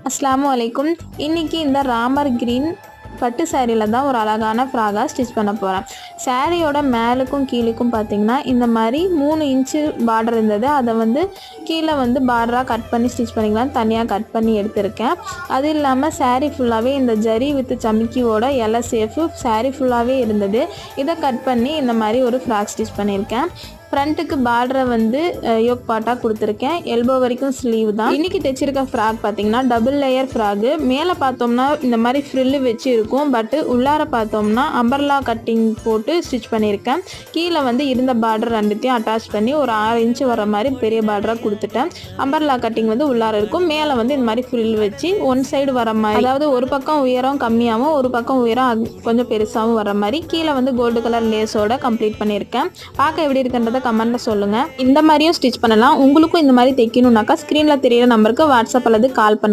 அஸ்ஸலாமு அலைக்கும். இன்றைக்கி இந்த ராமர் கிரீன் பட்டு சாரியில் தான் ஒரு அழகான ஃப்ராகாக ஸ்டிச் பண்ண போகிறேன். சாரியோட மேலுக்கும் கீழுக்கும் பார்த்திங்கன்னா இந்த மாதிரி 3 இன்ச்சு பார்டர் இருந்தது. அதை கீழே பார்டராக கட் பண்ணி ஸ்டிச் பண்ணிக்கலாம், தனியாக கட் பண்ணி எடுத்திருக்கேன். அது இல்லாமல் சாரீ ஃபுல்லாகவே இந்த ஜரி வித் சமிக்கியோட எலை சேஃபு சாரீ ஃபுல்லாகவே இருந்தது. இதை கட் பண்ணி இந்த மாதிரி ஒரு ஃப்ராக் ஸ்டிச் பண்ணியிருக்கேன். ஃப்ரண்ட்டுக்கு பார்டரை யோக் பாட்டாக கொடுத்துருக்கேன். எல்போ வரைக்கும் ஸ்லீவ் தான். இன்றைக்கி தைச்சிருக்க ஃப்ராக் பார்த்திங்கன்னா டபுள் லேயர் ஃப்ராகு. மேலே பார்த்தோம்னா இந்த மாதிரி ஃப்ரில்லு வச்சு இருக்கும், பட்டு உள்ளார பார்த்தோம்னா அம்பர்லா கட்டிங் போட்டு ஸ்டிச் பண்ணியிருக்கேன். கீழே இருந்த பார்டர் ரெண்டுத்தையும் அட்டாச் பண்ணி ஒரு 6 இன்ச்சு வர மாதிரி பெரிய பார்டராக கொடுத்துட்டேன். அம்பர்லா கட்டிங் உள்ளார இருக்கும், மேலே இந்த மாதிரி ஃப்ரில் வச்சு ஒன் சைடு வர மாதிரி, அதாவது ஒரு பக்கம் உயரம் கம்மியாகவும் ஒரு பக்கம் உயரம் கொஞ்சம் பெருசாகவும் வர மாதிரி கீழே கோல்டு கலர் லேஸோட கம்ப்ளீட் பண்ணியிருக்கேன். பார்க்க எப்படி இருக்குன்றத கமெண்ட்ல சொல்லுங்க. இந்த மாதிரியும் ஸ்டிச் பண்ணலாம். உங்களுக்கும் இந்த மாதிரி தைக்கணும்னாக்கா ஸ்க்ரீன்ல தெரியிற நம்பருக்கு வாட்ஸ்அப் அல்லது கால் பண்ணுங்க.